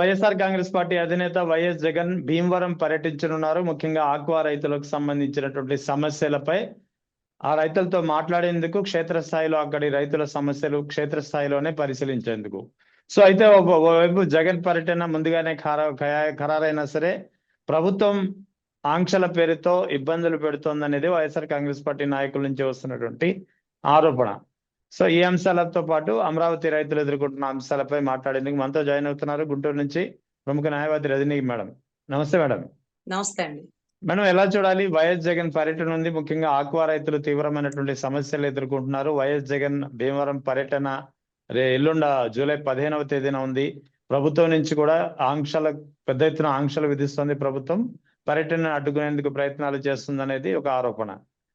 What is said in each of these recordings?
YSR Congress party అధినేత YS Jagan Bhimavaram పర్యటించనున్నారు. ముఖ్యంగా ఆక్వా రైతులకు సంబంధించినటువంటి సమస్యలపై ఆ రైతులతో మాట్లాడేందుకు క్షేత్రస్థాయిలో అక్కడి రైతుల సమస్యలు క్షేత్రస్థాయిలోనే పరిశీలించేందుకు. సో అయితే ఓవైపు జగన్ పర్యటన ముందుగానే ఖరారైనా సరే ప్రభుత్వం ఆంక్షల పేరుతో ఇబ్బందులు పెడుతోందనేది వైఎస్ఆర్ కాంగ్రెస్ పార్టీ నాయకుల నుంచి వస్తున్నటువంటి ఆరోపణ. సో ఈ అంశాలతో పాటు అమరావతి రైతులు ఎదుర్కొంటున్న అంశాలపై మాట్లాడేందుకు మనతో జాయిన్ అవుతున్నారు గుంటూరు నుంచి ప్రముఖ న్యాయవాది రజనీ మేడం. నమస్తే మేడం. నమస్తే అండి. మనం ఎలా చూడాలి? వైఎస్ జగన్ పర్యటన ఉంది, ముఖ్యంగా ఆక్వా రైతులు తీవ్రమైనటువంటి సమస్యలు ఎదుర్కొంటున్నారు. వైఎస్ జగన్ భీమవరం పర్యటన ఎల్లుండ జూలై 15వ తేదీన ఉంది. ప్రభుత్వం నుంచి కూడా పెద్ద ఎత్తున ఆంక్షలు విధిస్తుంది. ప్రభుత్వం పర్యటన అడ్డుకునేందుకు ప్రయత్నాలు చేస్తుంది అనేది ఒక ఆరోపణ.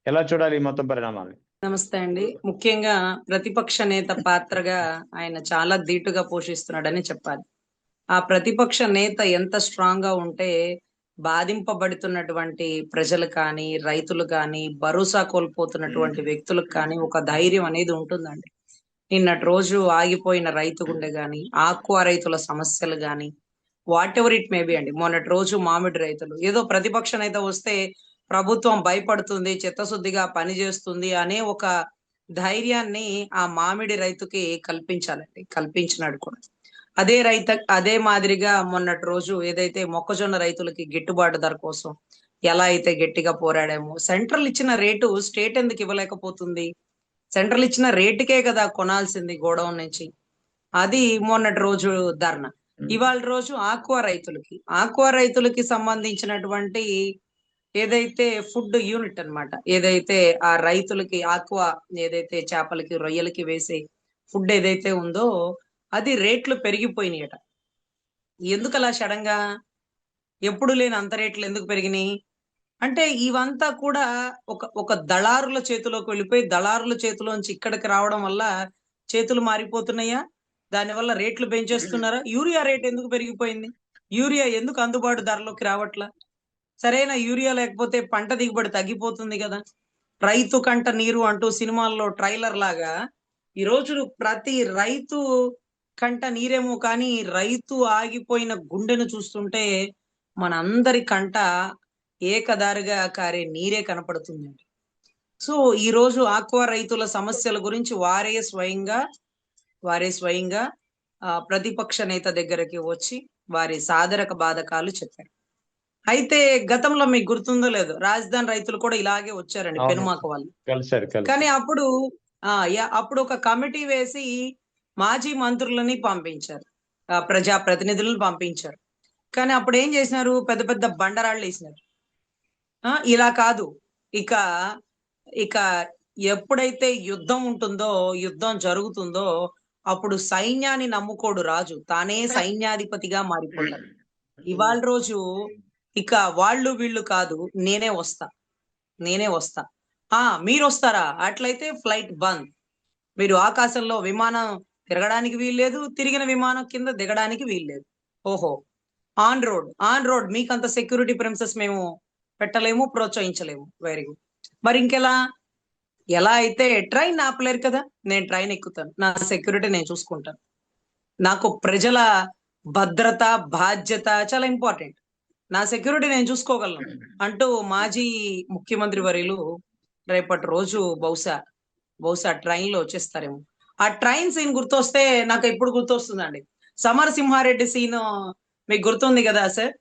ఎలా చూడాలి ఈ మొత్తం పరిణామాన్ని? నమస్తే అండి. ముఖ్యంగా ప్రతిపక్ష నేత పాత్రగా ఆయన చాలా ధీటుగా పోషిస్తున్నాడని చెప్పాలి. ఆ ప్రతిపక్ష నేత ఎంత స్ట్రాంగ్ గా ఉంటే బాధింపబడుతున్నటువంటి ప్రజలు కానీ, రైతులు కానీ, భరోసా కోల్పోతున్నటువంటి వ్యక్తులకు కానీ ఒక ధైర్యం అనేది ఉంటుందండి. నిన్నటి రోజు ఆగిపోయిన రైతు గుండె గాని, ఆక్వా రైతుల సమస్యలు గాని, వాట్ ఎవర్ ఇట్ మేబీ అండి. మొన్నటి రోజు మామిడి రైతులు ఏదో ప్రతిపక్ష నేత వస్తే ప్రభుత్వం భయపడుతుంది, చిత్తశుద్ధిగా పనిచేస్తుంది అనే ఒక ధైర్యాన్ని ఆ మామిడి రైతుకి కల్పించాలండి. కల్పించినాడు కూడా. అదే మాదిరిగా మొన్నటి రోజు ఏదైతే మొక్కజొన్న రైతులకి గిట్టుబాటు ధర కోసం ఎలా అయితే గట్టిగా పోరాడామో, సెంట్రల్ ఇచ్చిన రేటు స్టేట్ ఎందుకు ఇవ్వలేకపోతుంది? సెంట్రల్ ఇచ్చిన రేటుకే కదా కొనాల్సింది గోడౌన్ నుంచి. అది మొన్నటి రోజు ధర్నా. ఇవాళ రోజు ఆక్వా రైతులకి సంబంధించినటువంటి ఏదైతే ఫుడ్ యూనిట్ అన్నమాట, ఏదైతే ఆ రైతులకి ఆక్వా ఏదైతే చేపలకి రొయ్యలకి వేసే ఫుడ్ ఏదైతే ఉందో అది రేట్లు పెరిగిపోయినాయట. ఎందుకు అలా సడన్ గా ఎప్పుడు లేని అంత రేట్లు ఎందుకు పెరిగినాయి అంటే ఇవంతా కూడా ఒక దళారుల చేతిలోకి వెళ్ళిపోయి దళారుల చేతిలోంచి ఇక్కడికి రావడం వల్ల చేతులు మారిపోతున్నాయా? దానివల్ల రేట్లు పెంచేస్తున్నారా? యూరియా రేట్ ఎందుకు పెరిగిపోయింది? యూరియా ఎందుకు అందుబాటు ధరలోకి రావట్లా? సరైన యూరియా లేకపోతే పంట దిగుబడి తగ్గిపోతుంది కదా. రైతు కంట నీరు అంటూ సినిమాల్లో ట్రైలర్ లాగా ఈ రోజు ప్రతి రైతు కంట నీరేమో కానీ రైతు ఆగిపోయిన గుండెను చూస్తుంటే మనందరి కంట ఏకదారిగా కారే నీరే కనపడుతుందండి. సో ఈ రోజు ఆక్వా రైతుల సమస్యల గురించి వారే స్వయంగా ప్రతిపక్ష నేత దగ్గరికి వచ్చి వారి సాధక బాధకాలు చెప్పారు. అయితే గతంలో మీకు గుర్తుందో లేదో, రాజధాని రైతులు కూడా ఇలాగే వచ్చారండి, పెనుమాక వాళ్ళు. కానీ అప్పుడు ఒక కమిటీ వేసి మాజీ మంత్రులని పంపించారు, ప్రజా ప్రతినిధులను పంపించారు. కానీ అప్పుడు ఏం చేసినారు? పెద్ద పెద్ద బండరాళ్ళు వేసినారు. ఇలా కాదు, ఇక ఇక ఎప్పుడైతే యుద్ధం ఉంటుందో, యుద్ధం జరుగుతుందో అప్పుడు సైన్యాన్ని నమ్ముకోడు రాజు, తానే సైన్యాధిపతిగా మారిపోతాడు. ఇవాళ రోజు ఇక వాళ్ళు వీళ్ళు కాదు, నేనే వస్తా. మీరు వస్తారా? అట్లయితే ఫ్లైట్ బంద్. మీరు ఆకాశంలో విమానం తిరగడానికి వీల్లేదు, తిరిగిన విమానం కింద దిగడానికి వీల్లేదు. ఓహో, ఆన్ రోడ్ మీకంత సెక్యూరిటీ ప్రిన్సెస్ మేము పెట్టలేము, ప్రోత్సహించలేము. Very good. మరి ఎలా అయితే ట్రైన్ ఆపలేరు కదా, నేను ట్రైన్ ఎక్కుతాను, నా సెక్యూరిటీ నేను చూసుకుంటాను, నాకు ప్రజల భద్రత బాధ్యత చాలా ఇంపార్టెంట్, నా సెక్యూరిటీ నేను చూసుకోగలను అంటూ మాజీ ముఖ్యమంత్రి వర్యులు రేపటి రోజు బహుశా ట్రైన్ లో వచ్చేస్తారేమో. ఆ ట్రైన్ సీన్ గుర్తొస్తే నాకు ఎప్పుడు గుర్తొస్తుందండి, సమరసింహారెడ్డి సీన్ మీకు గుర్తుంది కదా సార్?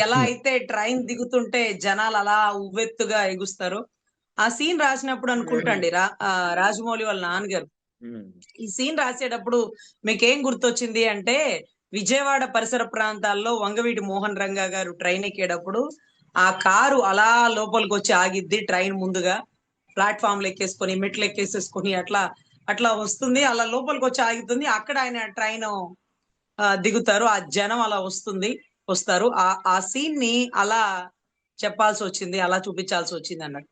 ఎలా అయితే ట్రైన్ దిగుతుంటే జనాలు అలా ఉవ్వెత్తుగా ఎగుస్తారు. ఆ సీన్ రాసినప్పుడు అనుకుంటండి రాజమౌళి వాళ్ళ నాన్నగారు ఈ సీన్ రాసేటప్పుడు మీకేం గుర్తొచ్చింది అంటే, విజయవాడ పరిసర ప్రాంతాల్లో వంగవీటి మోహన్ రంగా గారు ట్రైన్ ఎక్కేటప్పుడు ఆ కారు అలా లోపలికి వచ్చి ఆగిద్ది, ట్రైన్ ముందుగా ప్లాట్ఫామ్లు ఎక్కేసుకొని మెట్లు ఎక్కేసేసుకొని అట్లా వస్తుంది, అలా లోపలికి వచ్చి ఆగుతుంది, అక్కడ ఆయన ట్రైన్ దిగుతారు, ఆ జనం అలా వస్తారు. ఆ సీన్ ని అలా చెప్పాల్సి వచ్చింది, అలా చూపించాల్సి వచ్చింది అన్నట్టు.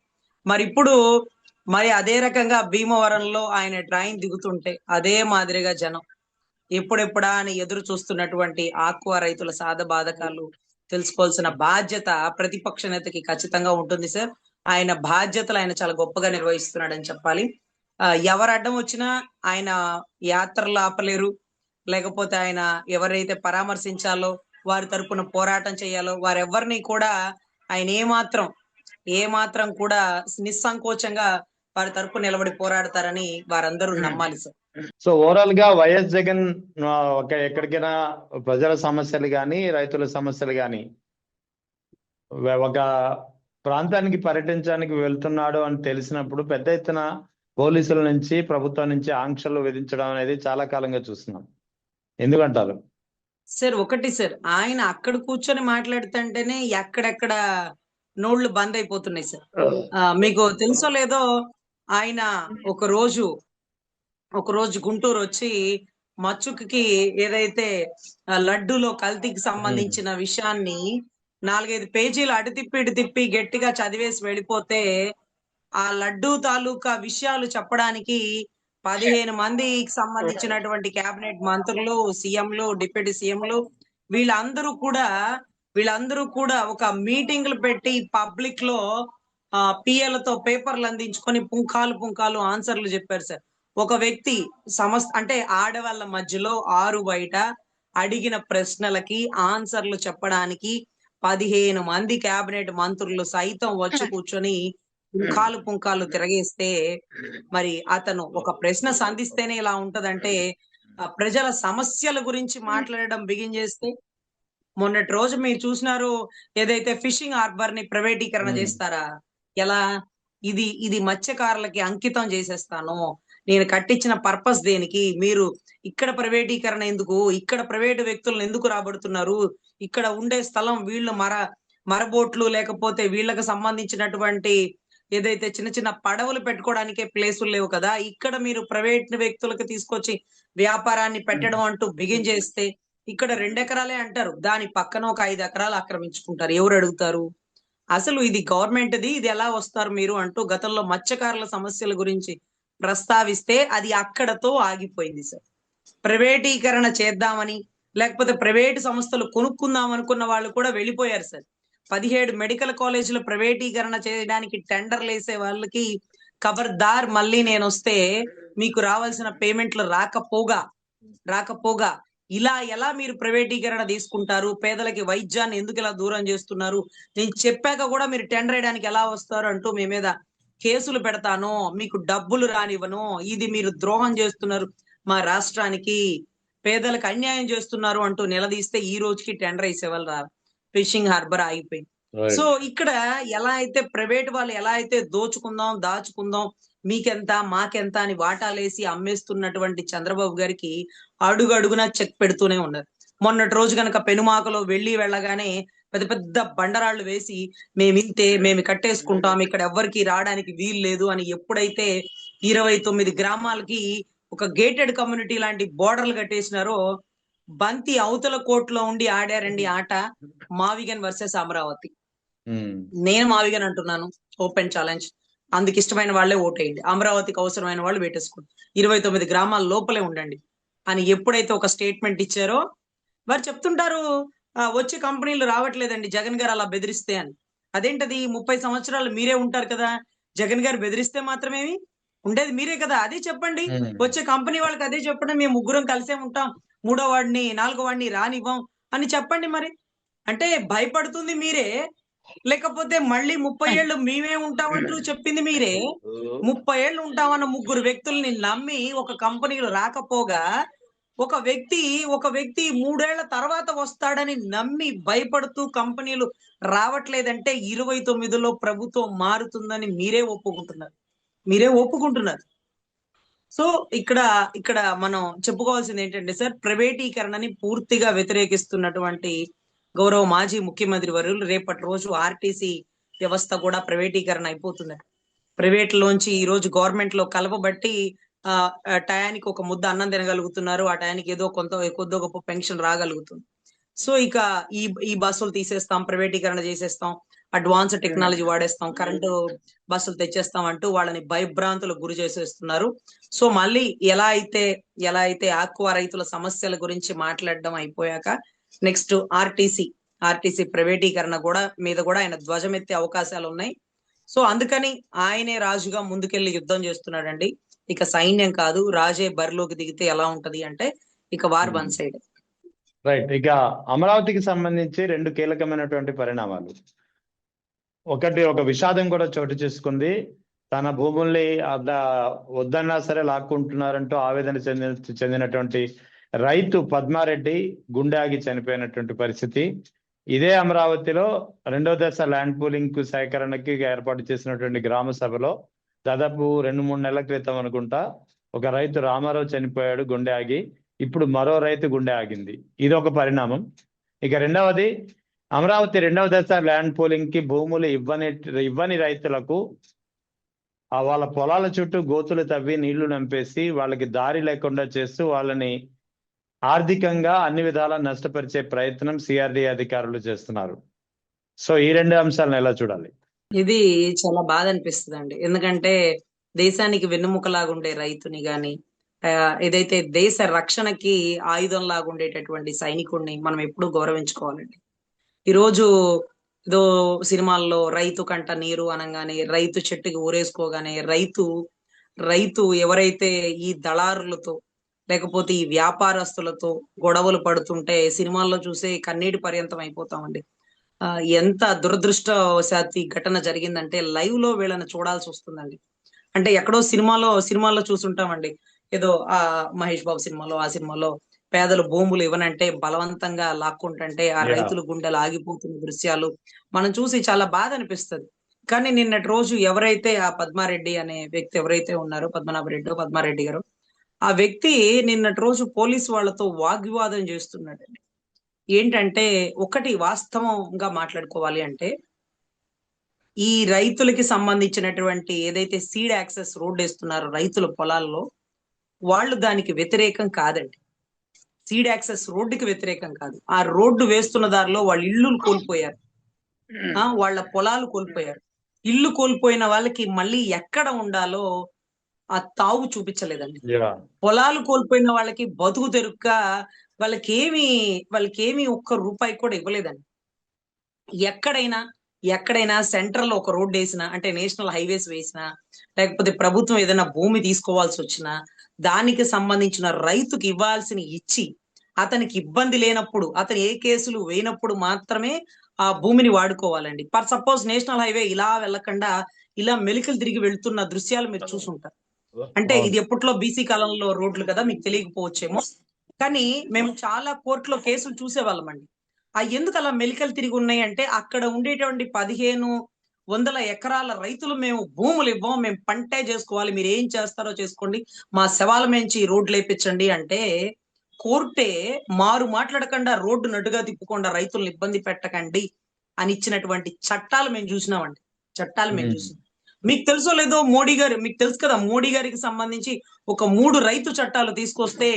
మరి అదే రకంగా భీమవరంలో ఆయన ట్రైన్ దిగుతుంటే అదే మాదిరిగా జనం ఎప్పుడెప్పుడా అని ఎదురు చూస్తున్నటువంటి ఆక్వా రైతుల బాధకాలు తెలుసుకోవాల్సిన బాధ్యత ప్రతిపక్ష నేతకి ఖచ్చితంగా ఉంటుంది సార్. ఆయన బాధ్యతలు ఆయన చాలా గొప్పగా నిర్వహిస్తున్నాడని చెప్పాలి. ఎవరు అడ్డం వచ్చినా ఆయన యాత్రలు ఆపలేరు, లేకపోతే ఆయన ఎవరైతే పరామర్శించాలో వారి తరపున పోరాటం చేయాలో వారెవరిని కూడా ఆయన ఏమాత్రం కూడా నిస్సంకోచంగా వారి తరపు నిలబడి పోరాడతారని వారందరూ నమ్మాలి సార్. సో ఓవరాల్ గా వైఎస్ జగన్ ఒక ఎక్కడికైనా ప్రజల సమస్యలు గాని రైతుల సమస్యలు గాని ఒక ప్రాంతానికి పర్యటించడానికి వెళ్తున్నాడు అని తెలిసినప్పుడు పెద్ద ఎత్తున పోలీసుల నుంచి ప్రభుత్వం నుంచి ఆంక్షలు విధించడం అనేది చాలా కాలంగా చూస్తున్నాం. ఎందుకంటారు? సార్ ఒకటి సార్, ఆయన అక్కడ కూర్చొని మాట్లాడుతుంటేనే ఎక్కడెక్కడ నోళ్లు బంద్ అయిపోతున్నాయి సార్. మీకు తెలుసో లేదో, ఆయన ఒక రోజు గుంటూరు వచ్చి మచ్చుకి ఏదైతే లడ్డూలో కల్తీకి సంబంధించిన విషయాన్ని 4-5 పేజీలు అటు తిప్పి గట్టిగా చదివేసి వెళ్ళిపోతే ఆ లడ్డూ తాలూకా విషయాలు చెప్పడానికి 15 మందికి సంబంధించినటువంటి కేబినెట్ మంత్రులు, సీఎంలు, డిప్యూటీ సీఎంలు వీళ్ళందరూ కూడా ఒక మీటింగ్లు పెట్టి పబ్లిక్ లో పిఎలతో పేపర్లు అందించుకొని పుంఖాలు ఆన్సర్లు చెప్పారు సార్. ఒక వ్యక్తి అంటే ఆడవాళ్ళ మధ్యలో 6 బయట అడిగిన ప్రశ్నలకి ఆన్సర్లు చెప్పడానికి 15 మంది కేబినెట్ మంత్రులు సైతం వచ్చి కూర్చొని పుంఖాలు తిరగేస్తే మరి అతను ఒక ప్రశ్న సంధిస్తేనే ఇలా ఉంటదంటే ప్రజల సమస్యల గురించి మాట్లాడడం బిగిన్ చేస్తే, మొన్నటి రోజు మీరు చూసినారు ఏదైతే ఫిషింగ్ హార్బర్ ని ప్రైవేటీకరణ చేస్తారా, ఎలా ఇది మత్స్యకారులకి అంకితం చేసేస్తాను, నేను కట్టించిన పర్పస్ దేనికి, మీరు ఇక్కడ ప్రైవేటీకరణ ఎందుకు, ఇక్కడ ప్రైవేటు వ్యక్తులను ఎందుకు రాబడుతున్నారు, ఇక్కడ ఉండే స్థలం వీళ్ళు మరబోట్లు లేకపోతే వీళ్ళకి సంబంధించినటువంటి ఏదైతే చిన్న చిన్న పడవలు పెట్టుకోవడానికే ప్లేసులు లేవు కదా, ఇక్కడ మీరు ప్రైవేట్ వ్యక్తులకు తీసుకొచ్చి వ్యాపారాన్ని పెట్టడం అంటూ బిగిన్ చేస్తే ఇక్కడ 2 ఎకరాలే అంటారు, దాని పక్కన ఒక 5 ఎకరాలు ఆక్రమించుకుంటారు. ఎవరు అడుగుతారు? అసలు ఇది గవర్నమెంట్ది, ఇది ఎలా వస్తారు మీరు అంటూ గతంలో మత్స్యకారుల సమస్యల గురించి ప్రస్తావిస్తే అది అక్కడతో ఆగిపోయింది సార్. ప్రైవేటీకరణ చేద్దామని లేకపోతే ప్రైవేటు సంస్థలు కొనుక్కుందాం అనుకున్న వాళ్ళు కూడా వెళ్ళిపోయారు సార్. 17 మెడికల్ కాలేజీల ప్రైవేటీకరణ చేయడానికి టెండర్లు వేసే వాళ్ళకి ఖబర్దార్, మళ్ళీ నేను వస్తే మీకు రావాల్సిన పేమెంట్లు రాకపోగా ఇలా ఎలా మీరు ప్రైవేటీకరణ తీసుకుంటారు, పేదలకి వైద్యాన్ని ఎందుకు ఇలా దూరం చేస్తున్నారు, నేను చెప్పాక కూడా మీరు టెండర్ వేయడానికి ఎలా వస్తారు అంటూ మీ మీద కేసులు పెడతాను, మీకు డబ్బులు రానివ్వను, ఇది మీరు ద్రోహం చేస్తున్నారు, మా రాష్ట్రానికి పేదలకు అన్యాయం చేస్తున్నారు అంటూ నిలదీస్తే ఈ రోజుకి టెండర్ వేసేవాళ్ళు రారు. ఫిషింగ్ హార్బర్ ఆగిపోయింది. సో ఇక్కడ ఎలా అయితే ప్రైవేట్ వాళ్ళు ఎలా అయితే దాచుకుందాం మీకెంత మాకెంత అని వాటాలేసి అమ్మేస్తున్నటువంటి చంద్రబాబు గారికి అడుగడుగునా చెక్ పెడుతూనే ఉన్నారు. మొన్నటి రోజు కనుక పెనుమాకలో వెళ్ళగానే పెద్ద బండరాళ్లు వేసి మేము కట్టేసుకుంటాం, ఇక్కడ ఎవ్వరికి రావడానికి వీలు లేదు అని ఎప్పుడైతే 29 గ్రామాలకి ఒక గేటెడ్ కమ్యూనిటీ లాంటి బోర్డర్లు కట్టేసినారో, బంతి అవతల కోర్టులో ఉండి ఆడారండి ఆట మావిగన్ వర్సెస్ అమరావతి. నేను మావిగన్ అంటున్నాను, ఓపెన్ ఛాలెంజ్, అందుకు ఇష్టమైన వాళ్ళే ఓటేయండి, అమరావతికి అవసరమైన వాళ్ళు వేటేసుకోండి, 29 గ్రామాల లోపలే ఉండండి అని ఎప్పుడైతే ఒక స్టేట్మెంట్ ఇచ్చారో, వారు చెప్తుంటారు వచ్చే కంపెనీలు రావట్లేదండి జగన్ గారు అలా బెదిరిస్తే అని. అదేంటది, 30 సంవత్సరాలు మీరే ఉంటారు కదా, జగన్ గారు బెదిరిస్తే మాత్రమేమి ఉండేది మీరే కదా, అదే చెప్పండి, వచ్చే కంపెనీ వాళ్ళకి అదే చెప్పండి, మేము ముగ్గురం కలిసే ఉంటాం, 3వ వాడిని 4వ వాడిని రానివ్వం అని చెప్పండి. మరి అంటే భయపడుతుంది మీరే, లేకపోతే మళ్ళీ 30 ఏళ్ళు మేమే ఉంటామంటూ చెప్పింది మీరే. 30 ఏళ్ళు ఉంటామన్న 3 వ్యక్తుల్ని నమ్మి ఒక కంపెనీలు రాకపోగా ఒక వ్యక్తి 3 ఏళ్ల తర్వాత వస్తాడని నమ్మి భయపడుతూ కంపెనీలు రావట్లేదంటే 29లో ప్రభుత్వం మారుతుందని మీరే ఒప్పుకుంటున్నారు. సో ఇక్కడ మనం చెప్పుకోవాల్సింది ఏంటంటే సార్, ప్రైవేటీకరణని పూర్తిగా వ్యతిరేకిస్తున్నటువంటి గౌరవ మాజీ ముఖ్యమంత్రి వర్యులు రేపటి రోజు ఆర్టీసీ వ్యవస్థ కూడా ప్రైవేటీకరణ అయిపోతుంది. ప్రైవేట్ లోంచి ఈ రోజు గవర్నమెంట్ లో కలపబట్టి టయానికి ఒక ముద్ద అన్నం తినగలుగుతున్నారు, ఆ టయానికి ఏదో కొద్దో గొప్ప పెన్షన్ రాగలుగుతుంది. సో ఇక ఈ బస్సులు తీసేస్తాం, ప్రైవేటీకరణ చేసేస్తాం, అడ్వాన్స్ టెక్నాలజీ వాడేస్తాం, కరెంటు బస్సులు తెచ్చేస్తాం అంటూ వాళ్ళని భయభ్రాంతులకు గురి చేసేస్తున్నారు. సో మళ్ళీ ఎలా అయితే ఆక్వా రైతుల సమస్యల గురించి మాట్లాడడం అయిపోయాక నెక్స్ట్ ఆర్టీసీ ప్రైవేటీకరణ మీద కూడా ఆయన ధ్వజమెత్తే అవకాశాలు ఉన్నాయి. సో అందుకని ఆయనే రాజుగా ముందుకెళ్లి యుద్ధం చేస్తున్నాడండి. ఇక సైన్యం కాదు, రాజే బరిలోకి దిగితే ఎలా ఉంటది అంటే ఇక వార్ వన్ సైడ్. రైట్. ఇక అమరావతికి సంబంధించి 2 కీలకమైనటువంటి పరిణామాలు. ఒకటి, ఒక విషాదం కూడా చోటు చేసుకుంది. తన భూముల్ని వద్దన్నా సరే లాక్కుంటున్నారంటూ ఆవేదన చెందినటువంటి రైతు పద్మారెడ్డి గుండె ఆగి చనిపోయినటువంటి పరిస్థితి. ఇదే అమరావతిలో 2వ దశ ల్యాండ్ పూలింగ్ కు సేకరణకి ఏర్పాటు చేసినటువంటి గ్రామ సభలో దాదాపు 2-3 నెలల క్రితం అనుకుంటా ఒక రైతు రామారావు చనిపోయాడు గుండె ఆగి. ఇప్పుడు మరో రైతు గుండె ఆగింది. ఇది ఒక పరిణామం. ఇక రెండవది, అమరావతి 2వ దశ ల్యాండ్ పూలింగ్ కి భూములు ఇవ్వని రైతులకు వాళ్ళ పొలాల చుట్టూ గోతులు తవ్వి నీళ్లు నింపేసి వాళ్ళకి దారి లేకుండా చేస్తూ వాళ్ళని ఆర్థికంగా అన్ని విధాలా నష్టపరిచే ప్రయత్నం సిఆర్డి అధికారులు చేస్తున్నారు. సో ఈ 2 అంశాలను ఎలా చూడాలి? ఇది చాలా బాధ అనిపిస్తుంది అండి. ఎందుకంటే దేశానికి వెన్నుముకలాగుండే రైతుని గాని, ఏదైతే దేశ రక్షణకి ఆయుధం లాగుండేటటువంటి సైనికుడిని మనం ఎప్పుడూ గౌరవించుకోవాలండి. ఈరోజు ఏదో సినిమాల్లో రైతు కంట నీరు అనగానే, రైతు చెట్టుకి ఊరేసుకోగానే, రైతు ఎవరైతే ఈ దళారులతో లేకపోతే ఈ వ్యాపారస్తులతో గొడవలు పడుతుంటే సినిమాల్లో చూసే కన్నీటి పర్యంతం అయిపోతామండి. ఎంత దురదృష్టవశాత్తు ఈ ఘటన జరిగిందంటే లైవ్ లో వీళ్ళని చూడాల్సి వస్తుందండి. అంటే ఎక్కడో సినిమాల్లో చూసుంటామండి. ఏదో మహేష్ బాబు సినిమాలో, ఆ సినిమాలో పేదలు భూములు ఇవ్వనంటే బలవంతంగా లాక్కుంటుంటే ఆ రైతులు గుండెలు ఆగిపోతున్న దృశ్యాలు మనం చూసి చాలా బాధ అనిపిస్తుంది. కానీ నిన్నటి రోజు ఎవరైతే ఆ పద్మారెడ్డి అనే వ్యక్తి ఎవరైతే ఉన్నారో, పద్మారెడ్డి గారు, ఆ వ్యక్తి నిన్నటి రోజు పోలీసు వాళ్ళతో వాగ్వివాదం చేస్తున్నాడండి. ఏంటంటే, ఒకటి వాస్తవంగా మాట్లాడుకోవాలి అంటే, ఈ రైతులకి సంబంధించినటువంటి ఏదైతే సీడ్ యాక్సెస్ రోడ్ వేస్తున్నారో రైతుల పొలాల్లో, వాళ్ళు దానికి వ్యతిరేకం కాదండి. సీడ్ యాక్సెస్ రోడ్డుకి వ్యతిరేకం కాదు. ఆ రోడ్డు వేస్తున్న దారిలో వాళ్ళ ఇల్లు కోల్పోయారు, వాళ్ళ పొలాలు కోల్పోయారు. ఇల్లు కోల్పోయిన వాళ్ళకి మళ్ళీ ఎక్కడ ఉండాలో ఆ తావు చూపించలేదండి. పొలాలు కోల్పోయిన వాళ్ళకి బతుకు తెరుక్క వాళ్ళకేమి ఒక్క రూపాయి కూడా ఇవ్వలేదండి. ఎక్కడైనా సెంట్రల్ లో ఒక రోడ్డు వేసినా, అంటే నేషనల్ హైవేస్ వేసినా, లేకపోతే ప్రభుత్వం ఏదైనా భూమి తీసుకోవాల్సి వచ్చినా దానికి సంబంధించిన రైతుకి ఇవ్వాల్సిన ఇచ్చి, అతనికి ఇబ్బంది లేనప్పుడు, అతను ఏ కేసులు వేయనప్పుడు మాత్రమే ఆ భూమిని వాడుకోవాలండి. ఫర్ సపోజ్ నేషనల్ హైవే ఇలా వెళ్ళకుండా ఇలా మెలికలు తిరిగి వెళ్తున్న దృశ్యాలు మీరు చూసుంటారు. అంటే ఇది ఎప్పట్లో బీసీ కాలంలో రోడ్లు కదా, మీకు తెలియకపోవచ్చేమో. కానీ మేము చాలా కోర్టులో కేసులు చూసేవాళ్ళం అండి. ఎందుకు అలా మెలికలు తిరిగి ఉన్నాయి అంటే, అక్కడ ఉండేటువంటి 1500 ఎకరాల రైతులు మేము భూములు ఇవ్వం, మేము పంటే చేసుకోవాలి, మీరు ఏం చేస్తారో చేసుకోండి, మా శవాల నుంచి రోడ్లు వేయించండి అంటే కోర్టే మారు మాట్లాడకుండా రోడ్డు నడుగా తిప్పకుండా రైతులను ఇబ్బంది పెట్టకండి అని ఇచ్చినటువంటి చట్టాలు మేము చూసినామండి. చూసినాం. మీకు తెలుసో లేదో, మీకు తెలుసు కదా, మోడీ గారికి సంబంధించి ఒక 3 రైతు చట్టాలు తీసుకొస్తే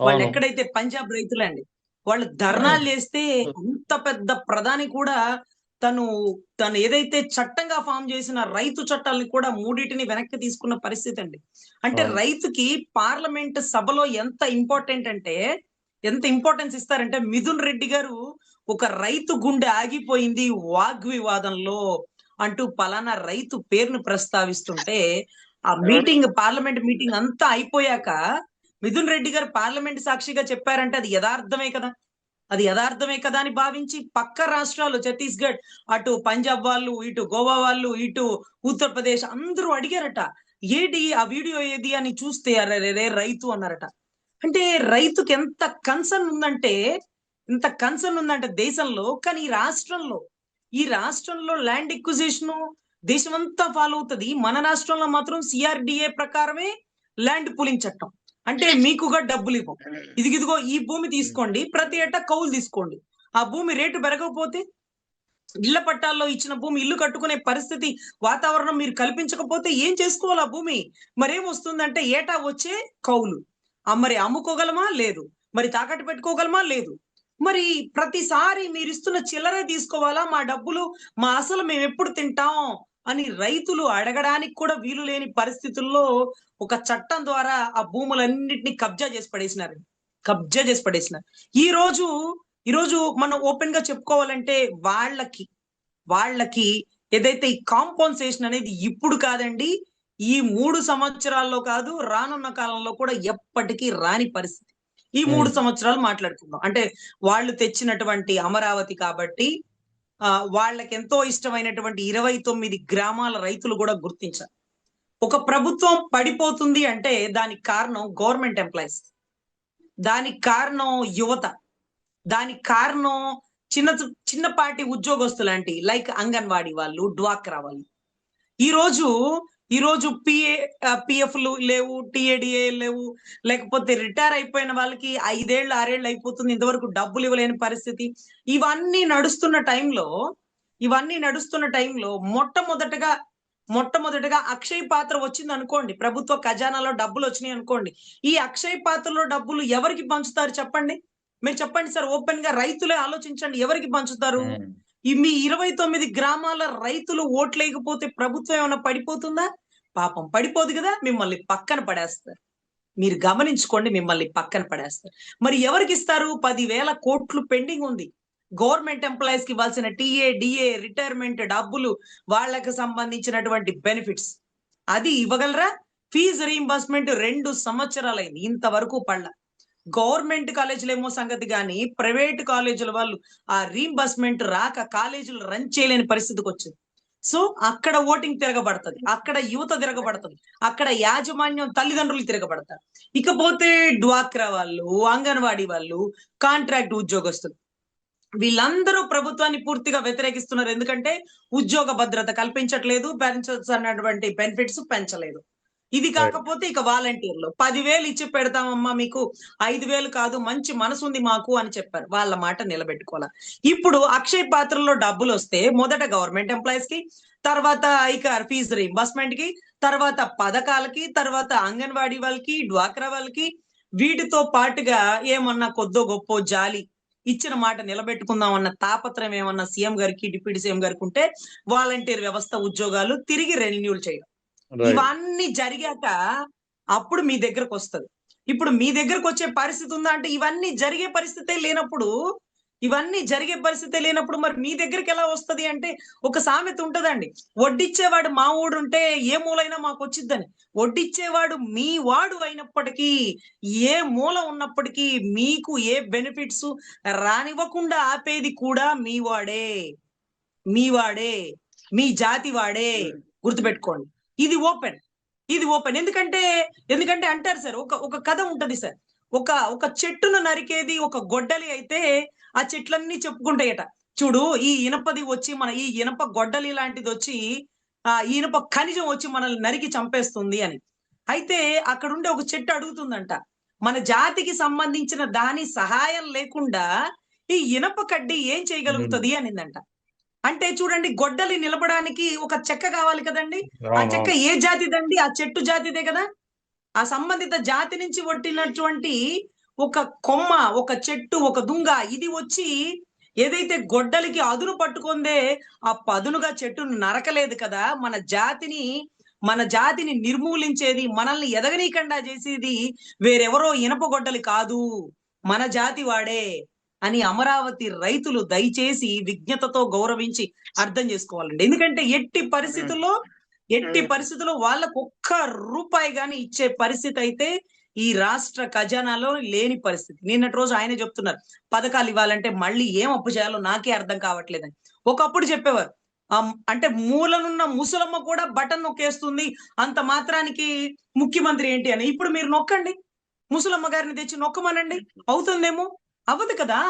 వాళ్ళు ఎక్కడైతే పంజాబ్ రైతులండి, వాళ్ళు ధర్నాలు చేస్తే అంత పెద్ద ప్రధాని కూడా తను ఏదైతే చట్టంగా ఫామ్ చేసిన రైతు చట్టాలని కూడా 3టిని వెనక్కి తీసుకున్న పరిస్థితి అండి. అంటే రైతుకి పార్లమెంట్ సభలో ఎంత ఇంపార్టెన్స్ ఇస్తారంటే, మిథున్ రెడ్డి గారు ఒక రైతు గుండె ఆగిపోయింది వాగ్వివాదంలో అంటూ పలానా రైతు పేరును ప్రస్తావిస్తుంటే, ఆ పార్లమెంట్ మీటింగ్ అంతా అయిపోయాక మిథున్ రెడ్డి గారు పార్లమెంట్ సాక్షిగా చెప్పారంటే అది యథార్థమే కదా అని భావించి పక్క రాష్ట్రాలు, ఛత్తీస్గఢ్, అటు పంజాబ్ వాళ్ళు, ఇటు గోవా వాళ్ళు, ఇటు ఉత్తరప్రదేశ్ అందరూ అడిగారట, ఏది ఆ వీడియో ఏది అని చూస్తే అరే రైతు అన్నారట. అంటే రైతుకి ఎంత కన్సర్న్ ఉందంటే దేశంలో. కానీ ఈ రాష్ట్రంలో ల్యాండ్ ఎక్విజిషన్ దేశమంతా ఫాలో అవుతుంది. మన రాష్ట్రంలో మాత్రం సిఆర్డిఏ ప్రకారమే ల్యాండ్ పూలింగ్ చట్టం. అంటే మీకుగా డబ్బులు ఇవ్వం, ఇదిగో ఈ భూమి తీసుకోండి, ప్రతి ఏటా కౌలు తీసుకోండి. ఆ భూమి రేటు పెరగకపోతే, ఇళ్ల పట్టాల్లో ఇచ్చిన భూమి ఇల్లు కట్టుకునే పరిస్థితి వాతావరణం మీరు కల్పించకపోతే ఏం చేసుకోవాలి ఆ భూమి? మరేమొస్తుందంటే ఏటా వచ్చే కౌలు. మరి అమ్ముకోగలమా? లేదు. మరి తాకట్టు పెట్టుకోగలమా? లేదు. మరి ప్రతిసారి మీరు ఇస్తున్న చిల్లరే తీసుకోవాలా? మా డబ్బులు, మా అసలు మేము ఎప్పుడు తింటాం అని రైతులు అడగడానికి కూడా వీలు లేని పరిస్థితుల్లో ఒక చట్టం ద్వారా ఆ భూములన్నింటినీ కబ్జా చేసి పడేసినారు. ఈ రోజు మనం ఓపెన్ గా చెప్పుకోవాలంటే, వాళ్ళకి ఏదైతే ఈ కాంపన్సేషన్ అనేది ఇప్పుడు కాదండి, ఈ 3 సంవత్సరాల్లో కాదు, రానున్న కాలంలో కూడా ఎప్పటికీ రాని పరిస్థితి. ఈ 3 సంవత్సరాలు మాట్లాడుకుందాం. అంటే వాళ్ళు తెచ్చినటువంటి అమరావతి కాబట్టి వాళ్ళకి ఎంతో ఇష్టమైనటువంటి 29 గ్రామాల రైతులు కూడా గుర్తించారు. ఒక ప్రభుత్వం పడిపోతుంది అంటే దానికి కారణం గవర్నమెంట్ ఎంప్లాయీస్, దానికి కారణం యువత, దానికి కారణం చిన్నపాటి ఉద్యోగస్తులాంటి లైక్ అంగన్వాడీ వాళ్ళు, డ్వాక్రా వాళ్ళు. ఈ రోజు పిఎఫ్లు లేవు, టిఏడిఏ లేవు, లేకపోతే రిటైర్ అయిపోయిన వాళ్ళకి 5 ఏళ్ళు 6 ఏళ్ళు అయిపోతుంది, ఇంతవరకు డబ్బులు ఇవ్వలేని పరిస్థితి. ఇవన్నీ నడుస్తున్న టైంలో మొట్టమొదటగా అక్షయ్ పాత్ర వచ్చింది అనుకోండి, ప్రభుత్వ ఖజానాలో డబ్బులు వచ్చినాయి అనుకోండి. ఈ అక్షయ్ పాత్రలో డబ్బులు ఎవరికి పంచుతారు చెప్పండి? మీరు చెప్పండి సార్, ఓపెన్ గా రైతులే ఆలోచించండి, ఎవరికి పంచుతారు? ఈ మీ 29 గ్రామాల రైతులు ఓట్లేకపోతే ప్రభుత్వం ఏమైనా పడిపోతుందా? పాపం పడిపోదు కదా, మిమ్మల్ని పక్కన పడేస్తారు. మీరు గమనించుకోండి, మిమ్మల్ని పక్కన పడేస్తారు. మరి ఎవరికి ఇస్తారు? 10,000 కోట్లు పెండింగ్ ఉంది. గవర్నమెంట్ ఎంప్లాయీస్ కి ఇవ్వాల్సిన టీఏ, డిఏ, రిటైర్మెంట్ డబ్బులు, వాళ్ళకి సంబంధించినటువంటి బెనిఫిట్స్, అది ఇవ్వగలరా? ఫీజు రీయింబర్స్మెంట్ 2 సంవత్సరాలైంది, ఇంతవరకు పడల. గవర్నమెంట్ కాలేజీలు ఏమో సంగతి కానీ ప్రైవేట్ కాలేజీల వాళ్ళు ఆ రీయింబర్స్మెంట్ రాక కాలేజీలు రన్ చేయలేని పరిస్థితికి వచ్చింది. సో అక్కడ ఓటింగ్ తిరగబడుతుంది, అక్కడ యువత తిరగబడుతుంది, అక్కడ యాజమాన్యం తల్లిదండ్రులు తిరగబడతారు. ఇకపోతే డ్వాక్రా వాళ్ళు, అంగన్వాడీ వాళ్ళు, కాంట్రాక్ట్ ఉద్యోగస్తులు, వీళ్ళందరూ ప్రభుత్వాన్ని పూర్తిగా వ్యతిరేకిస్తున్నారు. ఎందుకంటే ఉద్యోగ భద్రత కల్పించట్లేదు, పెంచాల్సినటువంటి బెనిఫిట్స్ పెంచలేదు. ఇది కాకపోతే ఇక వాలంటీర్లు 10,000 ఇచ్చి పెడతామమ్మా, మీకు 5,000 కాదు, మంచి మనసు ఉంది మాకు అని చెప్పారు. వాళ్ళ మాట నిలబెట్టుకోవాలి. ఇప్పుడు అక్షయ్ పాత్రలో డబ్బులు వస్తే మొదట గవర్నమెంట్ ఎంప్లాయీస్ కి, తర్వాత ఇక ఫీజు రీయింబర్స్మెంట్ కి, తర్వాత పథకాలకి, తర్వాత అంగన్వాడీ వాళ్ళకి, డ్వాక్రా వాళ్ళకి, వీటితో పాటుగా ఏమన్నా కొద్దో గొప్ప జాలి, ఇచ్చిన మాట నిలబెట్టుకుందాం అన్న తాపత్రయం ఏమన్నా సీఎం గారికి, డిప్యూటీ సీఎం గారికి ఉంటే వాలంటీర్ వ్యవస్థ ఉద్యోగాలు తిరిగి రెన్యూల్ చేయడం, ఇవన్నీ జరిగాక అప్పుడు మీ దగ్గరకు వస్తుంది. ఇప్పుడు మీ దగ్గరకు వచ్చే పరిస్థితి ఉందా అంటే ఇవన్నీ జరిగే పరిస్థితే లేనప్పుడు మరి మీ దగ్గరికి ఎలా వస్తది అంటే, ఒక సామెత ఉంటదండి, వడ్డిచ్చేవాడు మా ఊడు ఉంటే ఏ మూలైనా మాకు వచ్చిద్దని. వడ్డిచ్చేవాడు మీ వాడు అయినప్పటికీ, ఏ మూల ఉన్నప్పటికీ, మీకు ఏ బెనిఫిట్స్ రానివ్వకుండా ఆపేది కూడా మీ వాడే, మీ జాతి వాడే. గుర్తుపెట్టుకోండి, ఇది ఓపెన్. ఎందుకంటే అంటారు సార్, ఒక కథ ఉంటది సార్, ఒక చెట్టును నరికేది ఒక గొడ్డలి అయితే ఆ చెట్లన్నీ చెప్పుకుంటాయట, చూడు ఈ ఇనపది వచ్చి ఈ ఇనప గొడ్డలి లాంటిది వచ్చి ఈ ఇనప ఖనిజం వచ్చి మనల్ని నరికి చంపేస్తుంది అని. అయితే అక్కడ ఉండే ఒక చెట్టు అడుగుతుందంట, మన జాతికి సంబంధించిన దాని సహాయం లేకుండా ఈ ఇనప కడ్డి ఏం చేయగలుగుతుంది అనిందంట. అంటే చూడండి, గొడ్డలి నిలబడానికి ఒక చెక్క కావాలి కదండి. ఆ చెక్క ఏ జాతిదండి? ఆ చెట్టు జాతిదే కదా. ఆ సంబంధిత జాతి నుంచి కొట్టినటువంటి ఒక కొమ్మ, ఒక చెట్టు, ఒక దుంగ, ఇది వచ్చి ఏదైతే గొడ్డలికి అదును పట్టుకుందే ఆ పదునుగా చెట్టును నరకలేదు కదా. మన జాతిని నిర్మూలించేది, మనల్ని ఎదగనీయకుండా చేసేది వేరెవరో ఇనప గొడ్డలి కాదు, మన జాతి వాడే అని అమరావతి రైతులు దయచేసి విజ్ఞతతో గౌరవించి అర్థం చేసుకోవాలండి. ఎందుకంటే ఎట్టి పరిస్థితుల్లో వాళ్ళకు ఒక్క రూపాయి గాని ఇచ్చే పరిస్థితి అయితే ఈ రాష్ట్ర ఖజానాలో లేని పరిస్థితి. నిన్నటి రోజు ఆయన చెప్తున్నారు, పథకాలు ఇవ్వాలంటే మళ్ళీ ఏం అప్పు చేయాలో నాకే అర్థం కావట్లేదని. ఒకప్పుడు చెప్పేవారు, అంటే మూలనున్న ముసలమ్మ కూడా బటన్ నొక్కేస్తుంది, అంత మాత్రానికి ముఖ్యమంత్రి ఏంటి అని. ఇప్పుడు మీరు నొక్కండి, ముసలమ్మ గారిని తెచ్చి నొక్కమనండి, అవుతుందేమో. అవ్వదు కదా.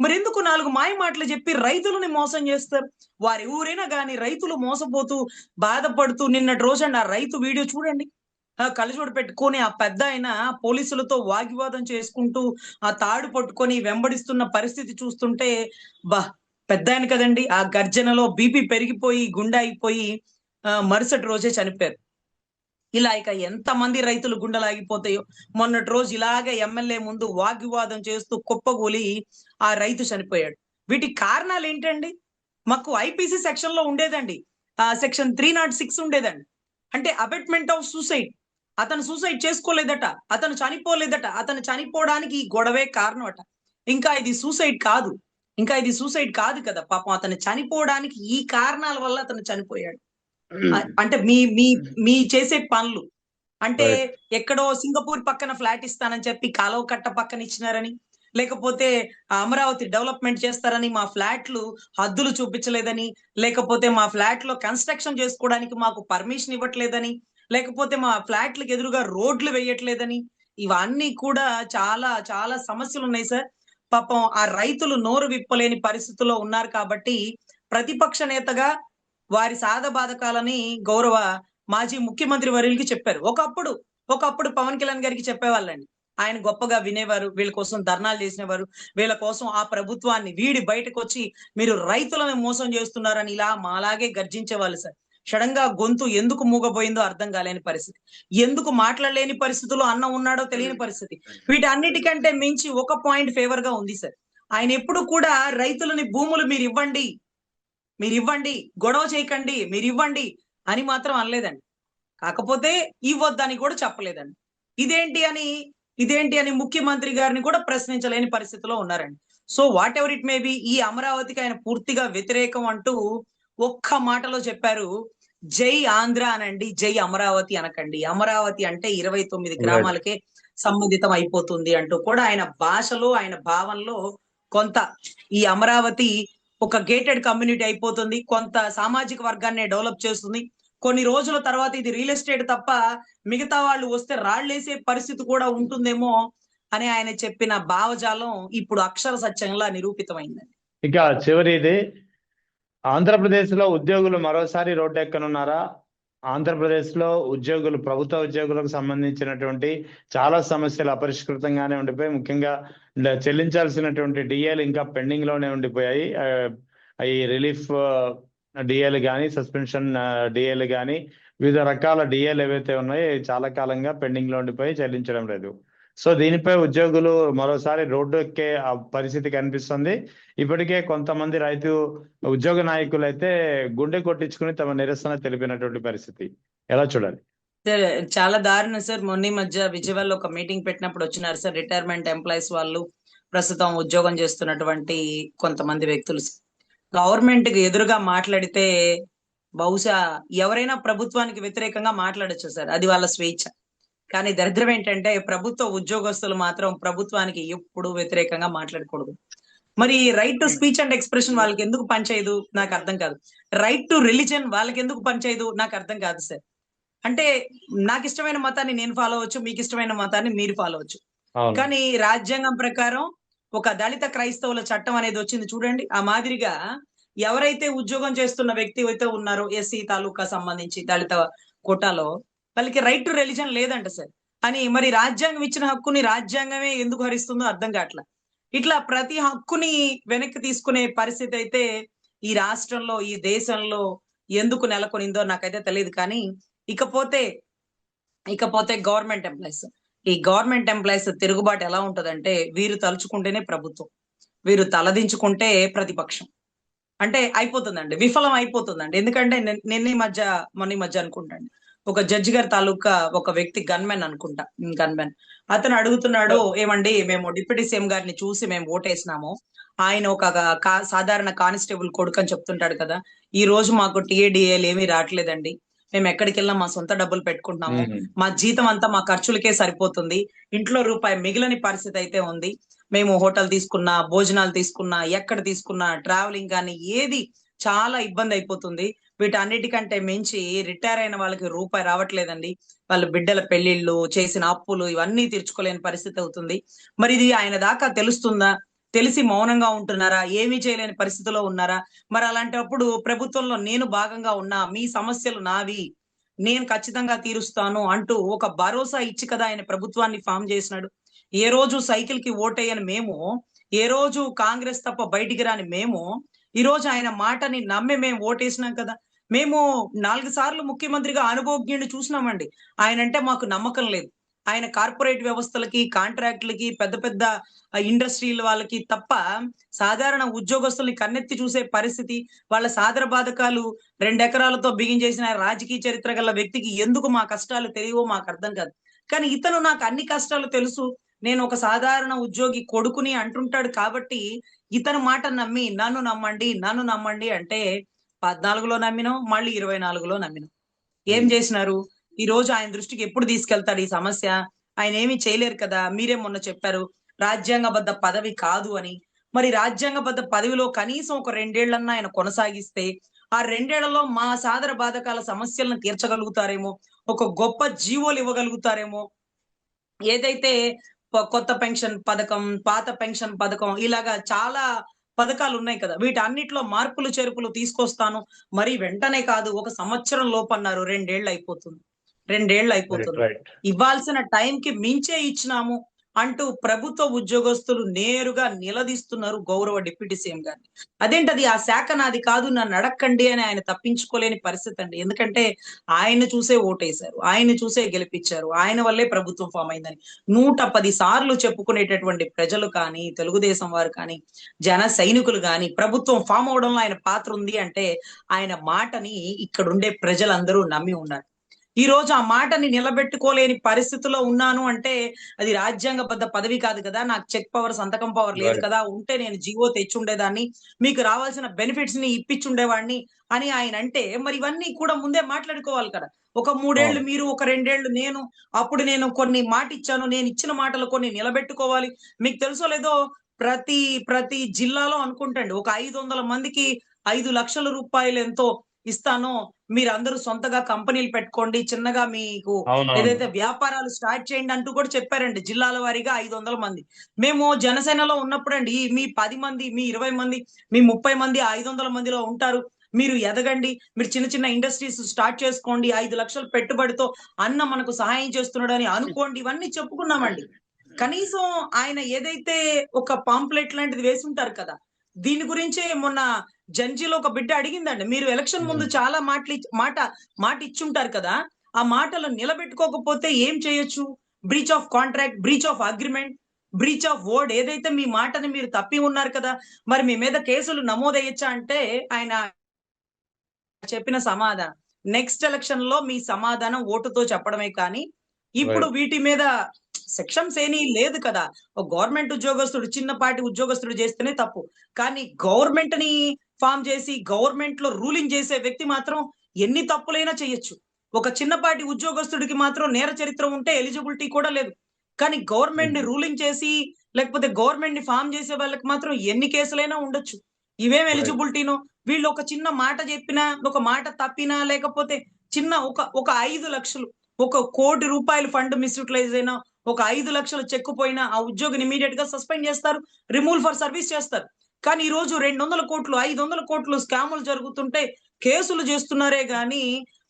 మరి ఎందుకు 4 మాయ మాటలు చెప్పి రైతులని మోసం చేస్తారు? వారి ఊరైనా గాని రైతులు మోసపోతూ బాధపడుతూ, నిన్నటి రోజండి ఆ రైతు వీడియో చూడండి, కళ్ళజోడు పెట్టుకొని ఆ పెద్ద ఆయన పోలీసులతో వాగ్వివాదం చేసుకుంటూ ఆ తాడు పట్టుకొని వెంబడిస్తున్న పరిస్థితి చూస్తుంటే, పెద్ద ఆయన కదండి, ఆ గర్జనలో బీపీ పెరిగిపోయి గుండె అయిపోయి మరుసటి రోజే చనిపోయారు. ఇలా ఇక ఎంతమంది రైతులు గుండెలాగిపోతాయో. మొన్నటి రోజు ఇలాగే ఎమ్మెల్యే ముందు వాగ్వివాదం చేస్తూ కుప్పగూలి ఆ రైతు చనిపోయాడు. వీటికి కారణాలు ఏంటండి? మాకు ఐపీసీ సెక్షన్ లో ఉండేదండి, సెక్షన్ 306 ఉండేదండి. అంటే అబెట్మెంట్ ఆఫ్ సూసైడ్. అతను సూసైడ్ చేసుకోలేదట, అతను చనిపోలేదట, అతను చనిపోవడానికి ఈ గొడవే కారణం అట. ఇంకా ఇది సూసైడ్ కాదు కదా. పాపం అతను చనిపోవడానికి ఈ కారణాల వల్ల అతను చనిపోయాడు. అంటే మీ చేసే పనులు, అంటే రైట్. ఎక్కడో సింగపూర్ పక్కన ఫ్లాట్ ఇస్తానని చెప్పి కాలువ కట్ట పక్కన ఇచ్చినారని, లేకపోతే అమరావతి డెవలప్మెంట్ చేస్తారని మా ఫ్లాట్లు హద్దులు చూపించలేదని, లేకపోతే మా ఫ్లాట్ లో కన్స్ట్రక్షన్ చేసుకోవడానికి మాకు పర్మిషన్ ఇవ్వట్లేదని, లేకపోతే మా ఫ్లాట్లకు ఎదురుగా రోడ్లు వేయట్లేదని, ఇవన్నీ కూడా చాలా చాలా సమస్యలు ఉన్నాయి సార్. పాపం ఆ రైతులు నోరు విప్పలేని పరిస్థితుల్లో ఉన్నారు కాబట్టి ప్రతిపక్ష నేతగా వారి సాధబాధకాలని గౌరవ మాజీ ముఖ్యమంత్రి వర్యులకి చెప్పారు. ఒకప్పుడు పవన్ కళ్యాణ్ గారికి చెప్పేవాళ్ళండి. ఆయన గొప్పగా వినేవారు. వీళ్ళ కోసం ధర్నాలు చేసినవారు. వీళ్ళ కోసం ఆ ప్రభుత్వాన్ని వీడి బయటకొచ్చి మీరు రైతులను మోసం చేస్తున్నారని ఇలా మాలాగే గర్జించేవాళ్ళు సార్. సడన్ గా గొంతు ఎందుకు మూగబోయిందో అర్థం కాలేని పరిస్థితి. ఎందుకు మాట్లాడలేని పరిస్థితిలో అన్న ఉన్నాడో తెలియని పరిస్థితి. వీటన్నిటికంటే మించి ఒక పాయింట్ ఫేవర్ గా ఉంది సార్. ఆయన ఎప్పుడు కూడా రైతులని భూములు మీరివ్వండి, గొడవ చేయకండి, మీరివ్వండి అని మాత్రం అనలేదండి. కాకపోతే ఇవ్వొద్దని కూడా చెప్పలేదండి. ఇదేంటి అని ఇదేంటి అని ముఖ్యమంత్రి గారిని కూడా ప్రశ్నించలేని పరిస్థితిలో ఉన్నారండి. So what ever it may be, ఈ అమరావతికి ఆయన పూర్తిగా వ్యతిరేకం అంటూ ఒక్క మాటలో చెప్పారు. జై ఆంధ్ర అనండి, జై అమరావతి అనకండి. అమరావతి అంటే 29 రైట్. గ్రామాలకే సంబంధితం అయిపోతుంది అంటూ కూడా ఆయన భాషలో, ఆయన భావనలో కొంత ఈ అమరావతి ఒక గేటెడ్ కమ్యూనిటీ అయిపోతుంది. కొంత సామాజిక వర్గాన్ని డెవలప్ చేస్తుంది. కొన్ని రోజుల తర్వాత ఇది రియల్ ఎస్టేట్ తప్ప మిగతా వాళ్ళు వస్తే రాళ్ళేసే పరిస్థితి కూడా ఉంటుందేమో అని ఆయన చెప్పిన భావజాలం ఇప్పుడు అక్షర సత్యంలా నిరూపితమైందండి. ఇక చివరిది, ఆంధ్రప్రదేశ్ లో ఉద్యోగులు మరోసారి రోడ్డెక్కనున్నారా? ఆంధ్రప్రదేశ్ లో ఉద్యోగులు, ప్రభుత్వ ఉద్యోగులకు సంబంధించినటువంటి చాలా సమస్యలు అపరిష్కృతంగానే ఉండిపోయి, ముఖ్యంగా చెల్లించాల్సినటువంటి డిఏలు ఇంకా పెండింగ్ లోనే ఉండిపోయాయి. ఈ రిలీఫ్ డిఏలు కానీ, సస్పెన్షన్ డిఏలు కానీ, వివిధ రకాల డిఏలు ఏవైతే ఉన్నాయో చాలా కాలంగా పెండింగ్ లో ఉండిపోయి చెల్లించడం లేదు. సో దీనిపై ఉద్యోగులు మరోసారి రోడ్డు ఎక్కే పరిస్థితి కనిపిస్తుంది. ఇప్పటికే కొంతమంది రైతు ఉద్యోగ నాయకులు అయితే గుండె కొట్టించుకుని తమ నిరసన తెలిపినటువంటి పరిస్థితి. ఎలా చూడాలి? సార్ చాలా దారుణం సార్. మొన్న మధ్య విజయవాడలో ఒక మీటింగ్ పెట్టినప్పుడు వచ్చినారు సార్ రిటైర్మెంట్ ఎంప్లాయీస్ వాళ్ళు, ప్రస్తుతం ఉద్యోగం చేస్తున్నటువంటి కొంతమంది వ్యక్తులు. గవర్నమెంట్ కి ఎదురుగా మాట్లాడితే బహుశా ఎవరైనా ప్రభుత్వానికి వ్యతిరేకంగా మాట్లాడొచ్చు సార్, అది వాళ్ళ స్వేచ్ఛ. కానీ దరిద్రం ఏంటంటే ప్రభుత్వ ఉద్యోగస్తులు మాత్రం ప్రభుత్వానికి ఎప్పుడు వ్యతిరేకంగా మాట్లాడకూడదు. మరి right to speech and expression వాళ్ళకి ఎందుకు పనిచేయదు నాకు అర్థం కాదు. రైట్ టు రిలీజన్ వాళ్ళకి ఎందుకు పనిచేయదు నాకు అర్థం కాదు సార్. అంటే నాకు ఇష్టమైన మతాన్ని నేను ఫాలో అవ్వచ్చు, మీకు ఇష్టమైన మతాన్ని మీరు ఫాలో అవ్వచ్చు. కానీ రాజ్యాంగం ప్రకారం ఒక దళిత క్రైస్తవుల చట్టం అనేది వచ్చింది చూడండి. ఆ మాదిరిగా ఎవరైతే ఉద్యోగం చేస్తున్న వ్యక్తి అయితే ఉన్నారో ఎస్సీ తాలూకా సంబంధించి దళిత కోటాలో, వాళ్ళకి రైట్ టు రిలీజన్ లేదంట సార్. అని మరి రాజ్యాంగం ఇచ్చిన హక్కుని రాజ్యాంగమే ఎందుకు హరిస్తుందో అర్థం కావట్లా. ఇట్లా ప్రతి హక్కుని వెనక్కి తీసుకునే పరిస్థితి అయితే ఈ రాష్ట్రంలో, ఈ దేశంలో ఎందుకు నెలకొనిందో నాకైతే తెలియదు. కానీ ఇకపోతే గవర్నమెంట్ ఎంప్లాయీస్, ఈ గవర్నమెంట్ ఎంప్లాయీస్ తిరుగుబాటు ఎలా ఉంటదంటే, వీరు తలుచుకుంటేనే ప్రభుత్వం, వీరు తలదించుకుంటే ప్రతిపక్షం. అంటే అయిపోతుందండి, విఫలం అయిపోతుందండి. ఎందుకంటే మొన్న మధ్య అనుకుంటాండి ఒక జడ్జి గారి తాలూకా ఒక వ్యక్తి గన్మెన్ అనుకుంటా, గన్మెన్ అతను అడుగుతున్నాడు, ఏమండి మేము డిప్యూటీ సీఎం గారిని చూసి మేము ఓటేసినాము, ఆయన ఒక సాధారణ కానిస్టేబుల్ కొడుకు అని చెప్తుంటాడు కదా, ఈ రోజు మాకు టీఏడిఏలు ఏమీ రావట్లేదండి, మేము ఎక్కడికి వెళ్ళినా మా సొంత డబ్బులు పెట్టుకుంటున్నాము, మా జీతం అంతా మా ఖర్చులకే సరిపోతుంది, ఇంట్లో రూపాయి మిగిలని పరిస్థితి అయితే ఉంది, మేము హోటల్ తీసుకున్నా, భోజనాలు తీసుకున్నా, ఎక్కడ తీసుకున్నా, ట్రావెలింగ్ కానీ ఏది చాలా ఇబ్బంది అయిపోతుంది. వీటన్నిటికంటే మించి రిటైర్ అయిన వాళ్ళకి రూపాయి రావట్లేదండి, వాళ్ళ బిడ్డల పెళ్లిళ్ళు, చేసిన అప్పులు ఇవన్నీ తీర్చుకోలేని పరిస్థితి అవుతుంది. మరి ఇది ఆయన దాకా తెలుస్తుందా? తెలిసి మౌనంగా ఉంటున్నారా? ఏమీ చేయలేని పరిస్థితిలో ఉన్నారా? మరి అలాంటప్పుడు ప్రభుత్వంలో నేను భాగంగా ఉన్నా, మీ సమస్యలు నావి, నేను ఖచ్చితంగా తీరుస్తాను అంటూ ఒక భరోసా ఇచ్చి కదా ఆయన ప్రభుత్వాన్ని ఫామ్ చేసినాడు. ఏ రోజు సైకిల్ కి ఓటేయని మేము, ఏ రోజు కాంగ్రెస్ తప్ప బయటికి రాని మేము, ఈ రోజు ఆయన మాటని నమ్మి మేము ఓటేసినాం కదా. మేము 4 సార్లు ముఖ్యమంత్రిగా అనుభవజ్ఞుడిని చూసినామండి. ఆయన అంటే మాకు నమ్మకం లేదు. ఆయన కార్పొరేట్ వ్యవస్థలకి, కాంట్రాక్టులకి, పెద్ద పెద్ద ఇండస్ట్రీల వాళ్ళకి తప్ప సాధారణ ఉద్యోగస్తుల్ని కన్నెత్తి చూసే పరిస్థితి, వాళ్ళ సాదర బాధకాలు 2 ఎకరాలతో బిగించేసిన రాజకీయ చరిత్ర గల వ్యక్తికి ఎందుకు మా కష్టాలు తెలియవో మాకు అర్థం కాదు. కానీ ఇతను నాకు అన్ని కష్టాలు తెలుసు, నేను ఒక సాధారణ ఉద్యోగి కొడుకుని అంటుంటాడు కాబట్టి ఇతను మాట నమ్మి నన్ను నమ్మండి అంటే 14లో నమ్మినాం, మళ్ళీ 24లో నమ్మినాం. ఏం చేసినారు? ఈ రోజు ఆయన దృష్టికి ఎప్పుడు తీసుకెళ్తాడు ఈ సమస్య? ఆయన ఏమీ చేయలేరు కదా. మీరే మొన్న చెప్పారు రాజ్యాంగబద్ధ పదవి కాదు అని. మరి రాజ్యాంగబద్ధ పదవిలో కనీసం ఒక 2 ఏళ్లన్నా ఆయన కొనసాగిస్తే ఆ 2 ఏళ్లలో మా సాదర బాధకాల సమస్యలను తీర్చగలుగుతారేమో, ఒక గొప్ప జీవోలు ఇవ్వగలుగుతారేమో. ఏదైతే కొత్త పెన్షన్ పథకం, పాత పెన్షన్ పథకం ఇలాగా చాలా పథకాలు ఉన్నాయి కదా. వీటన్నిటిలో మార్పులు చేర్పులు తీసుకొస్తాను. మరి వెంటనే కాదు, ఒక సంవత్సరం లోపన్నారు. 2 ఏళ్ళు అయిపోతుంది. 2 ఏళ్ళు అయిపోతుంది. రైట్. ఇవ్వాల్సిన టైంకి మించే ఇచ్చినాము అంటూ ప్రభుత్వ ఉద్యోగస్తులు నేరుగా నిలదీస్తున్నారు గౌరవ డిప్యూటీ సీఎం గారిని. అదేంటది, ఆ శాఖ నాది కాదు, నన్ను అడక్కండి అని ఆయన తప్పించుకోలేని పరిస్థితి అండి. ఎందుకంటే ఆయన చూసే ఓటేశారు, ఆయన చూసే గెలిపించారు, ఆయన వల్లే ప్రభుత్వం ఫామ్ అయిందని 110 సార్లు చెప్పుకునేటటువంటి ప్రజలు కానీ, తెలుగుదేశం వారు కానీ, జన సైనికులు కానీ ప్రభుత్వం ఫామ్ అవడంలో ఆయన పాత్ర ఉంది అంటే ఆయన మాటని ఇక్కడుండే ప్రజలందరూ నమ్మి ఉన్నారు. ఈ రోజు ఆ మాటని నిలబెట్టుకోలేని పరిస్థితిలో ఉన్నాను అంటే అది రాజ్యాంగబద్ధ పదవి కాదు కదా, నాకు చెక్ పవర్, సంతకం పవర్ లేదు కదా, ఉంటే నేను జీవో తెచ్చుండేదాన్ని, మీకు రావాల్సిన బెనిఫిట్స్ ని ఇప్పించుండేవాడిని అని ఆయన అంటే, మరి ఇవన్నీ కూడా ముందే మాట్లాడుకోవాలి కదా. ఒక 3 ఏళ్లు మీరు, ఒక 2 ఏళ్లు నేను, అప్పుడు నేను కొన్ని మాట ఇచ్చాను, నేను ఇచ్చిన మాటలు కొన్ని నిలబెట్టుకోవాలి. మీకు తెలుసో లేదో ప్రతి జిల్లాలో అనుకుంటండి ఒక 500 మందికి 5 లక్షల రూపాయలు ఎంతో ఇస్తాను, మీరందరూ సొంతగా కంపెనీలు పెట్టుకోండి, చిన్నగా మీకు ఏదైతే వ్యాపారాలు స్టార్ట్ చేయండి అంటూ కూడా చెప్పారండి. జిల్లాల వారీగా 500 మంది. మేము జనసేనలో ఉన్నప్పుడండి మీ 10 మంది, మీ 20 మంది, మీ 30 మంది 500 మందిలో ఉంటారు. మీరు ఎదగండి, మీరు చిన్న చిన్న ఇండస్ట్రీస్ స్టార్ట్ చేసుకోండి, 5 లక్షల పెట్టుబడితో అన్న మనకు సహాయం చేస్తున్నాడు అని అనుకోండి. ఇవన్నీ చెప్పుకున్నామండి. కనీసం ఆయన ఏదైతే ఒక పాంప్లెట్ లాంటిది వేసి ఉంటారు కదా, దీని గురించే మొన్న జంజీలో ఒక బిడ్డ అడిగిందండి, మీరు ఎలక్షన్ ముందు చాలా మాట ఇచ్చుంటారు కదా, ఆ మాటలు నిలబెట్టుకోకపోతే ఏం చేయొచ్చు? Breach of contract, breach of agreement, breach of word, ఏదైతే మీ మాటని మీరు తప్పి ఉన్నారు కదా, మరి మీ మీద కేసులు నమోదయ్యొచ్చా అంటే ఆయన చెప్పిన సమాధానం, నెక్స్ట్ ఎలక్షన్ లో మీ సమాధానం ఓటుతో చెప్పడమే కానీ ఇప్పుడు వీటి మీద సెక్షన్స్ ఏమీ లేదు కదా. ఒక గవర్నమెంట్ ఉద్యోగస్తుడు, చిన్నపాటి ఉద్యోగస్తుడు చేస్తేనే తప్పు, కానీ గవర్నమెంట్ ని ఫామ్ చేసి గవర్నమెంట్ లో రూలింగ్ చేసే వ్యక్తి మాత్రం ఎన్ని తప్పులైనా చేయొచ్చు. ఒక చిన్నపాటి ఉద్యోగస్తుడికి మాత్రం నేర చరిత్ర ఉంటే ఎలిజిబిలిటీ కూడా లేదు. కానీ గవర్నమెంట్ ని రూలింగ్ చేసి లేకపోతే గవర్నమెంట్ ని ఫామ్ చేసే వాళ్ళకి మాత్రం ఎన్ని కేసులైనా ఉండొచ్చు. ఇవేం ఎలిజిబిలిటీనో, వీళ్ళు ఒక చిన్న మాట చెప్పినా, ఒక మాట తప్పినా, లేకపోతే చిన్న ఒక 5 లక్షలు, 1 కోటి రూపాయలు ఫండ్ మిస్యూటిలైజ్ అయినా, ఒక 5 లక్షలు చెక్ పోయినా ఆ ఉద్యోగిని ఇమీడియట్ గా సస్పెండ్ చేస్తారు, రిమూవ్ ఫర్ సర్వీస్ చేస్తారు. కానీ ఈ రోజు 200 కోట్లు, 500 కోట్లు స్కాములు జరుగుతుంటే కేసులు చేస్తున్నారే గాని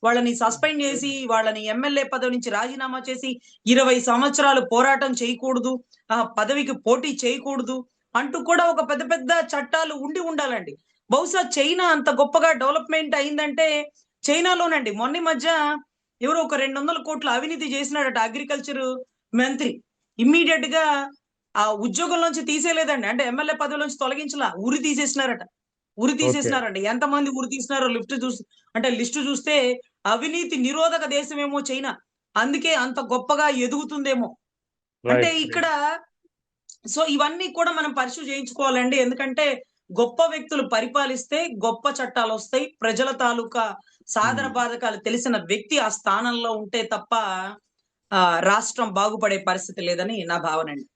వాళ్ళని సస్పెండ్ చేసి, వాళ్ళని ఎమ్మెల్యే పదవి నుంచి రాజీనామా చేసి 20 సంవత్సరాలు పోరాటం చేయకూడదు, ఆ పదవికి పోటీ చేయకూడదు అంటూ కూడా ఒక పెద్ద పెద్ద చట్టాలు ఉండాలండి. బహుశా చైనా అంత గొప్పగా డెవలప్మెంట్ అయిందంటే చైనాలోనండి. మొన్న మధ్య ఎవరో ఒక 200 కోట్ల అవినీతి చేసినాడట అగ్రికల్చర్ మంత్రి. ఇమ్మీడియట్ గా ఆ ఉద్యోగంలోంచి తీసేయలేదండి. అంటే ఎమ్మెల్యే పదవిలోంచి తొలగించలా, ఉరి తీసేసినారట. ఉరి తీసేసినారండి. ఎంతమంది ఉరి తీసినారో లిస్టు చూస్తే అవినీతి నిరోధక దేశమేమో చైనా. అందుకే అంత గొప్పగా ఎదుగుతుందేమో. అంటే ఇక్కడ సో ఇవన్నీ కూడా మనం పరిశు చేయించుకోవాలండి. ఎందుకంటే గొప్ప వ్యక్తులు పరిపాలిస్తే గొప్ప చట్టాలు వస్తాయి. ప్రజల తాలూకా సాదర బాధకాలు తెలిసిన వ్యక్తి ఆ స్థానంలో ఉంటే తప్ప రాష్ట్రం బాగుపడే పరిస్థితి లేదని నా భావన అండి.